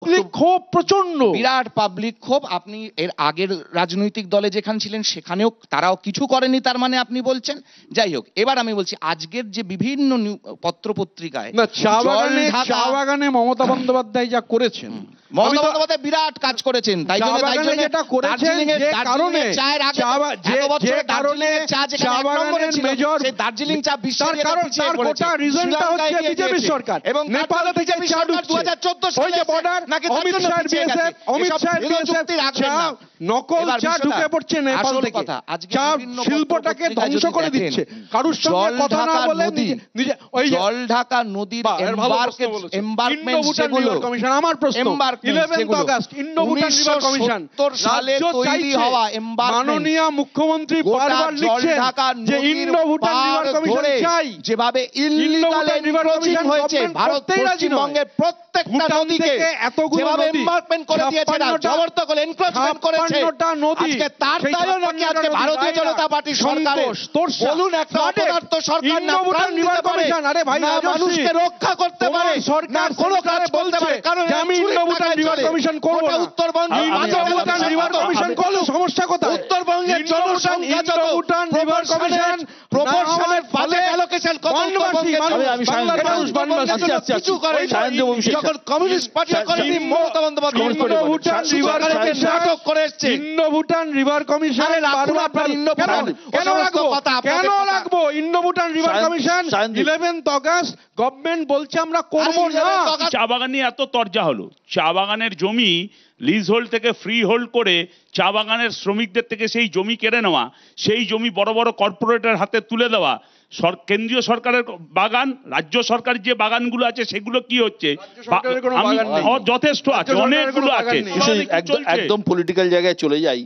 Public ক্ষোভ প্রচন্ড, বিরাট public ক্ষোভ। আপনি এর আগের রাজনৈতিক দলে যেখানে ছিলেন সেখানেও তারাও কিছু করেনি, তার মানে আপনি বলছেন। যাই হোক, এবার আমি বলছি আজকের যে বিভিন্ন পত্র পত্রিকায় না চা বাগানে মমতা বন্দ্যোপাধ্যায় যা করেছেন, মমতা বন্দ্যোপাধ্যায় বিরাট কাজ করেছেন, তাই জন্য যেটা করেছেন যে কারণে দার্জিলিং চা বিশ্বের গোটা রিজনটা হচ্ছে বিজেপি সরকার এবং নেপালে থেকে চা ঢুকছে 2014 সালে বর্ডার নাকি অমিত শাহের বিএসএফ চা নকল চা ঢুকে পড়ছে নেপাল থেকে, চা শিল্পটাকে ধ্বংস করে দিচ্ছে কারুর সঙ্গে কথা না বলে নিজে ওই জল ঢাকা নদীর এমবার্কমেন্ট যেগুলো কমিশন। আমার প্রশ্ন 11 August Indo Bhutan river commission 1970 সালে তৈরি হওয়া এমবার্কমেন্ট, মাননীয় মুখ্যমন্ত্রী বারবার লিখছেন যে ইন্ডো ভুটান রিভার কমিশন চাই, যেভাবে ইললিগাল এনক্রোচিং হয়েছে ভারত পশ্চিমবঙ্গের প্রত্যেকটা নদীকে যেভাবে এমবার্কমেন্ট করে দিয়েছে, জবরদখল এনক্রোচমেন্ট করেছে, আজকে তার দায়ও নাকি আজকে ভারতীয় জনতা পার্টি সরকারের। বলুন একটা অপদার্থ সরকার না প্রাণ দিতে পারে, না মানুষকে রক্ষা করতে পারে, না কোনো কাজ বলতে পারে, কারণ আমি ইন্ডো ভুটান রিভার কমিশন করব না। উত্তরবঙ্গে ভুটান রিভার কমিশন করলে সমস্যা কোথায়? উত্তরবঙ্গের জনসংখ্যা যত, ভুটান রিভার কমিশন প্রপোর্শনের বাজেট অ্যালোকেশন কত উত্তরবঙ্গে, বাংলার মানুষ কিছু করে যখন কমিউনিস্ট পার্টি করে Mamata Bandyopadhyay Indo Bhutan river commission নাটক করে এসেছে। ইন্ডো ভুটান রিভার কমিশন কেন রাখবো? Indo Bhutan river commission 11 August government বলছে আমরা করব না। চা বাগান নিয়ে এত তরজা হলো, চা বাগানের জমি লিজ হোল্ড থেকে ফ্রি হোল্ড করে চা বাগানের শ্রমিকদের থেকে সেই জমি কেড়ে নেওয়া, সেই জমি বড় বড় কর্পোরেটের হাতে তুলে দেওয়া, কেন্দ্রীয় সরকারের বাগান, রাজ্য সরকারের যে বাগানগুলো আছে সেগুলো কি হচ্ছে? যথেষ্ট আছে, অনেকগুলো আছে। একদম পলিটিক্যাল জায়গায় চলে যাই,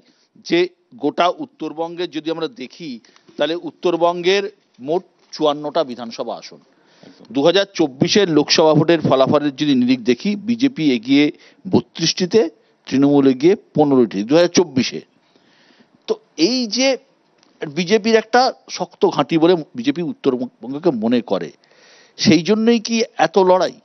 যে গোটা উত্তরবঙ্গের যদি আমরা দেখি তাহলে উত্তরবঙ্গের মোট 54টা বিধানসভা আসন, 2024-এর লোকসভা ভোটের ফলাফলের যদি নিরিখ দেখি, বিজেপি এগিয়ে 32টিতে, তৃণমূল এগিয়ে 15টি 2024-এ। তো এই যে বিজেপির একটা শক্ত ঘাঁটি বলে বিজেপি উত্তরবঙ্গকে মনে করে, সেই জন্যই কি এত লড়াই?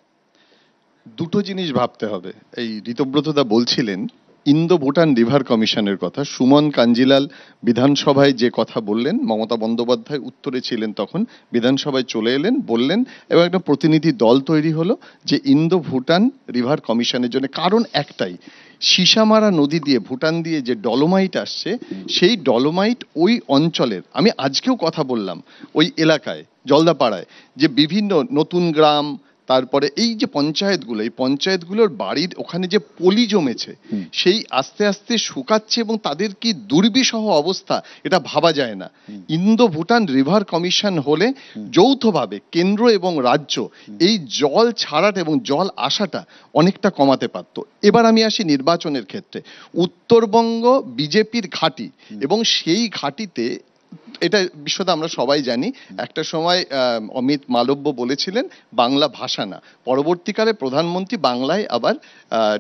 দুটো জিনিস ভাবতে হবে। এই ঋতব্রতদা বলছিলেন ইন্দো ভুটান রিভার কমিশনের কথা, সুমন কাঞ্জিলাল বিধানসভায় যে কথা বললেন, মমতা বন্দ্যোপাধ্যায় উত্তরে ছিলেন তখন, বিধানসভায় চলে এলেন, বললেন, এবং একটা প্রতিনিধি দল তৈরি হলো যে ইন্দো ভুটান রিভার কমিশনের জন্য। কারণ একটাই, সিসামারা নদী দিয়ে ভুটান দিয়ে যে ডলোমাইট আসছে, সেই ডলোমাইট ওই অঞ্চলের, আমি আজকেও কথা বললাম ওই এলাকায় জলদাপাড়ায় যে বিভিন্ন নতুন গ্রাম, তারপরে এই যে পঞ্চায়েতগুলো, এই পঞ্চায়েতগুলোর বাড়ির ওখানে যে পলি জমেছে সেই আস্তে আস্তে শুকাচ্ছে এবং তাদের কি দুর্বিষহ অবস্থা, এটা ভাবা যায় না। ইন্দো ভুটান রিভার কমিশন হলে যৌথভাবে কেন্দ্র এবং রাজ্য এই জল ছাড়াটা এবং জল আসাটা অনেকটা কমাতে পারত। এবার আমি আসি নির্বাচনের ক্ষেত্রে। উত্তরবঙ্গ বিজেপির ঘাঁটি এবং সেই ঘাঁটিতে এটা বিশ্বদা আমরা সবাই জানি, একটা সময় অমিত মালব্য বলেছিলেন বাংলা ভাষা না, পরবর্তীকালে প্রধানমন্ত্রী বাংলায় আবার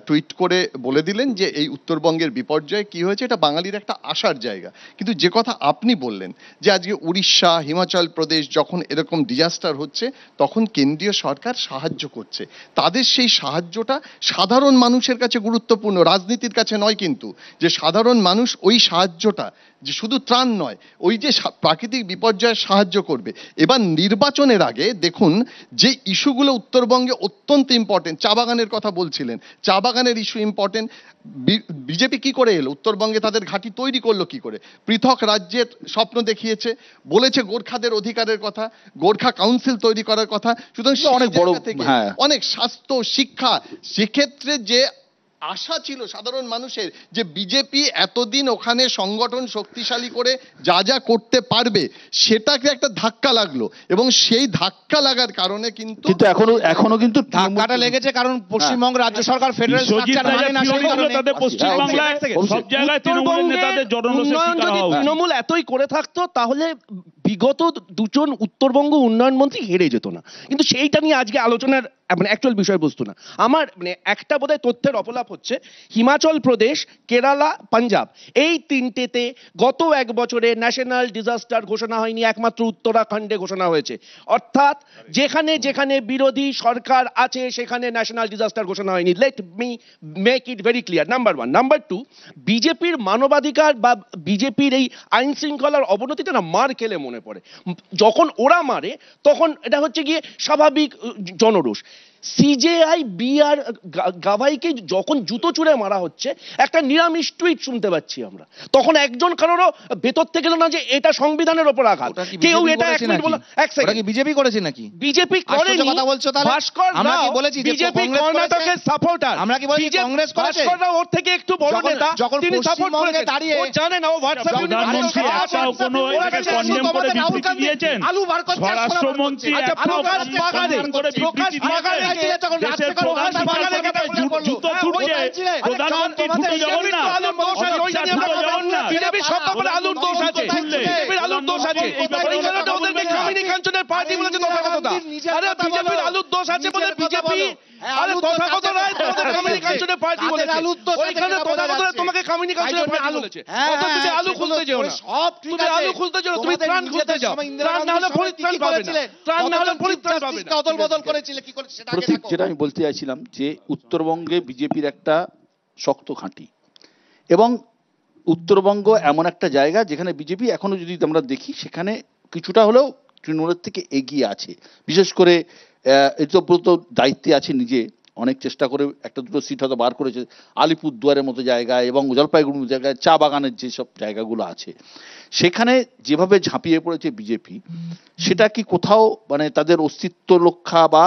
টুইট করে বলে দিলেন যে এই উত্তরবঙ্গের বিপর্যয় কি হয়েছে, এটা বাঙালির একটা আশার জায়গা। কিন্তু যে কথা আপনি বললেন যে আজকে উড়িষ্যা, হিমাচল প্রদেশ যখন এরকম ডিজাস্টার হচ্ছে তখন কেন্দ্রীয় সরকার সাহায্য করছে, তাদের সেই সাহায্যটা সাধারণ মানুষের কাছে গুরুত্বপূর্ণ, রাজনীতির কাছে নয়, কিন্তু যে সাধারণ মানুষ ওই সাহায্যটা যে শুধু ত্রাণ নয়, ওই যে প্রাকৃতিক বিপর্যয়ে সাহায্য করবে। এবার নির্বাচনের আগে দেখুন যে ইস্যুগুলো উত্তরবঙ্গে অত্যন্ত ইম্পর্টেন্ট, চা বাগানের কথা বলছিলেন, চা বাগানের ইস্যু ইম্পর্টেন্ট। বিজেপি কি করে এলো উত্তরবঙ্গে, তাদের ঘাঁটি তৈরি করলো কি করে? পৃথক রাজ্যের স্বপ্ন দেখিয়েছে, বলেছে গোর্খাদের অধিকারের কথা, গোর্খা কাউন্সিল তৈরি করার কথা। সুতরাং অনেক বড় অনেক স্বাস্থ্য, শিক্ষা, সেক্ষেত্রে যে আশা ছিল সাধারণ মানুষের যে বিজেপি এতদিন ওখানে সংগঠন শক্তিশালী করে যা যা করতে পারবে, সেটাকে একটা ধাক্কা লাগলো এবং সেই ধাক্কা লাগার কারণে কিন্তু এখনো কিন্তু ধাক্কাটা লেগেছে, কারণ পশ্চিমবঙ্গ রাজ্য সরকার ফেডারেল স্ট্রাকচার মানে না, সেই কারণে তাদের পশ্চিমবাংলায় সব জায়গায় তৃণমূলের নেতাদের জনরোষের শিকার হওয়া উচিত। তৃণমূল এতই করে থাকতো তাহলে বিগত দুজন উত্তরবঙ্গ উন্নয়ন মন্ত্রী হেরে যেত না, কিন্তু সেইটা নিয়ে আজকে আলোচনার মানে অ্যাকচুয়াল বিষয়বস্তু না। আমার মানে একটা বোধহয় তথ্যের অপলাপ হচ্ছে, হিমাচল প্রদেশ, কেরালা, পাঞ্জাব এই তিনটেতে গত 1 বছরে ন্যাশনাল ডিজাস্টার ঘোষণা হয়নি, একমাত্র উত্তরাখণ্ডে ঘোষণা হয়েছে। অর্থাৎ যেখানে যেখানে বিরোধী সরকার আছে সেখানে ন্যাশনাল ডিজাস্টার ঘোষণা হয়নি। Let me make it very clear, number 1। Number 2, বিজেপির মানবাধিকার বা বিজেপির এই আইন শৃঙ্খলার অবনতিটা না মার খেলে মনে পড়ে। যখন ওরা মারে তখন এটা হচ্ছে গিয়ে স্বাভাবিক জনরোষ। সিজেআই বিআর গাভাইকে যখন জুতো চুড়ে মারা হচ্ছে, একটা নিরামিষ টুইট শুনতে পাচ্ছি আমরা, তখন একজন কারোরও ভেতর থেকে না যে এটা সংবিধানের ওপর আঘাত। কেউ এটা বিজেপি করেছে নাকি? বিজেপি করেনি। কথা বলছো তাহলে? ভাস্কর আমরা কি রাও বলেছি যে বিজেপি কর্ণাটকের সাপোর্টার? আমরা কি বলেছি কংগ্রেস করেছে? ভাস্কর রাও ওর থেকে একটু বড় নেতা, যখন তিনি সাপোর্ট পশ্চিমবঙ্গে করেছেন। দাঁড়িয়ে ও জানে না, ও হোয়াটসঅ্যাপ প্রধানমন্ত্রী একটাও কোনো এটাকে কন্ডেম করে বিবৃতি দিয়েছেন? আলু বার করছে, স্বরাষ্ট্রমন্ত্রী একটাও কন্ডেম করে বিবৃতি দিয়েছেন? দেশের প্রধান শিক্ষক জুতো ছুটছে, প্রধানমন্ত্রী ছুটে যাবেন না, ছুটে যাবেন না। বিজেপি সব ব্যাপারে আলুর দোষ আছে, বিজেপির আলুর দোষ আছে। এই কারণে ওদেরকে কামিনী কাঞ্চনের পার্টি বলেছে তথাগতটা। আরে বিজেপির আলুর দোষ আছে বলে বিজেপি, আরে তথাগত রায় তোমাদের কামিনী কাঞ্চনের পার্টি বলেছে। ওইখানে তথাগত রায় তোমাকে কামিনী কাঞ্চনের পার্টি বলেছে। তুমি আলু খুলতে যেও না, তুমি আলু খুলতে যেও না, তুমি ত্রাণ খুলতে যাও। ত্রাণ না হলে পরিত্রাণ পাবে না, ত্রাণ না হলে পরিত্রাণ পাবে না। অদল বদল করেছিলে কি করে সেটা প্রতীক, যেটা আমি বলতে চাইছিলাম যে উত্তরবঙ্গে বিজেপির একটা শক্ত ঘাঁটি, এবং উত্তরবঙ্গ এমন একটা জায়গা যেখানে বিজেপি এখনো যদি আমরা দেখি সেখানে কিছুটা হলেও তৃণমূলের থেকে এগিয়ে আছে। বিশেষ করে ঋতব্রত দায়িত্বে আছে, নিজে অনেক চেষ্টা করে একটা দুটো সিট হয়তো বার করেছে আলিপুরদুয়ারের মতো জায়গায় এবং জলপাইগুড়ির মতো জায়গায়, চা বাগানের যেসব জায়গাগুলো আছে সেখানে যেভাবে ঝাঁপিয়ে পড়েছে বিজেপি, সেটা কি কোথাও মানে তাদের অস্তিত্ব রক্ষা বা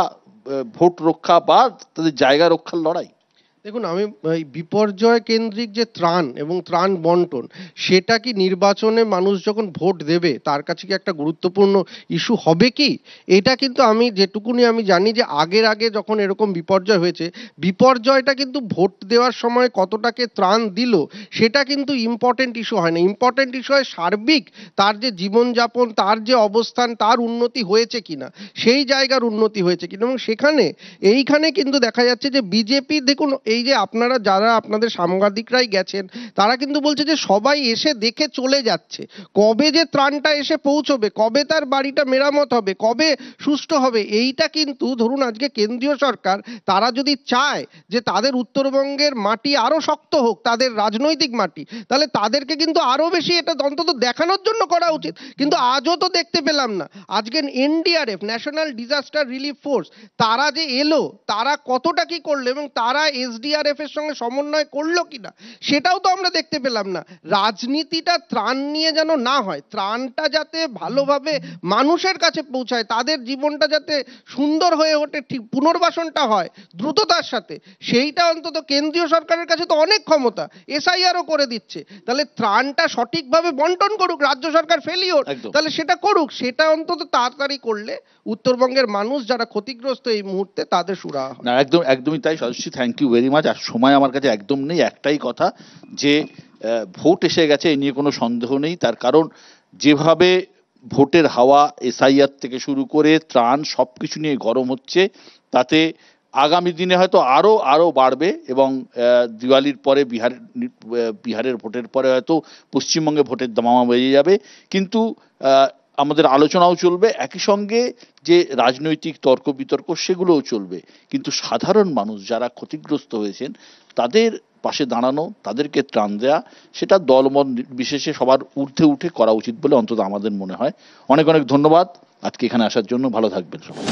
ভোট রক্ষা বা তাদের জায়গা রক্ষার লড়াই? দেখুন, আমি এই বিপর্যয় কেন্দ্রিক যে ত্রাণ এবং ত্রাণ বন্টন, সেটা কি নির্বাচনে মানুষ যখন ভোট দেবে তার কাছে কি একটা গুরুত্বপূর্ণ ইস্যু হবে কি? এটা কিন্তু আমি যেটুকুনি আমি জানি যে আগে যখন এরকম বিপর্যয় হয়েছে, বিপর্যয়টা কিন্তু ভোট দেওয়ার সময় কতটাকে ত্রাণ দিল সেটা কিন্তু ইম্পর্টেন্ট ইস্যু হয় না। ইম্পর্টেন্ট ইস্যু হয় সার্বিক তার যে জীবনযাপন, তার যে অবস্থান, তার উন্নতি হয়েছে কিনা, সেই জায়গার উন্নতি হয়েছে কিনা। এবং এইখানে কিন্তু দেখা যাচ্ছে যে বিজেপি, দেখুন এই যে আপনারা যারা আপনাদের সাংবাদিকরাই গেছেন, তারা কিন্তু বলছে যে সবাই এসে দেখে চলে যাচ্ছে। কবে যে ত্রাণটা এসে পৌঁছবে, কবে তার বাড়িটা মেরামত হবে, কবে সুষ্ঠু হবে, এইটা কিন্তু ধরুন আজকে কেন্দ্রীয় সরকার তারা যদি চায় যে তাদের উত্তরবঙ্গের মাটি আরো শক্ত হোক, তাদের রাজনৈতিক মাটি, তাহলে তাদেরকে কিন্তু আরো বেশি এটা অন্তত দেখানোর জন্য করা উচিত। কিন্তু আজও তো দেখতে পেলাম না। আজকে NDRF, national disaster relief force, তারা যে এলো, তারা কতটা কি করলো এবং তারা এসডিআরএফ এর সঙ্গে সমন্বয় করলো কিনা সেটাও তো আমরা দেখতে পেলাম না। রাজনীতিটা ত্রাণ নিয়ে যেন না হয়, ত্রাণটা যাতে ভালোভাবে মানুষের কাছে পৌঁছায়, তাদের জীবনটা যাতে সুন্দর হয়ে ওঠে, ঠিক পুনর্বাসনটা হয় দ্রুততার সাথে, সেইটা অন্তত কেন্দ্রীয় সরকারের কাছে তো অনেক ক্ষমতা, এসআইআরও করে দিচ্ছে। তাহলে ত্রাণটা সঠিকভাবে বন্টন করুক, রাজ্য সরকার ফেলিওর, তাহলে সেটা করুক, সেটা অন্তত তাড়াতাড়ি করলে উত্তরবঙ্গের মানুষ যারা ক্ষতিগ্রস্ত এই মুহূর্তে তাদের সুরাহা হবে। না, একদমই তাই সদস্য, থ্যাংক ইউ ভেরি মাচ। আর সময় আমার কাছে একদম নেই, একটাই কথা যে ভোট এসে গেছে, এ নিয়ে কোনো সন্দেহ নেই। তার কারণ যেভাবে ভোটের হাওয়া এসআইআর থেকে শুরু করে ত্রাণ সবকিছু নিয়ে গরম হচ্ছে, তাতে আগামী দিনে হয়তো আরো বাড়বে এবং দিওয়ালির পরে বিহারের ভোটের পরে হয়তো পশ্চিমবঙ্গে ভোটের দামামা বেরিয়ে যাবে। কিন্তু আমাদের আলোচনাও চলবে, একই সঙ্গে যে রাজনৈতিক তর্ক বিতর্ক সেগুলোও চলবে। কিন্তু সাধারণ মানুষ যারা ক্ষতিগ্রস্ত হয়েছেন তাদের পাশে দাঁড়ানো, তাদেরকে ত্রাণ দেয়া, সেটা দলমত বিশেষে সবার ঊর্ধ্বে উঠে করা উচিত বলে অন্তত আমাদের মনে হয়। অনেক ধন্যবাদ আজকে এখানে আসার জন্য। ভালো থাকবেন সবাই।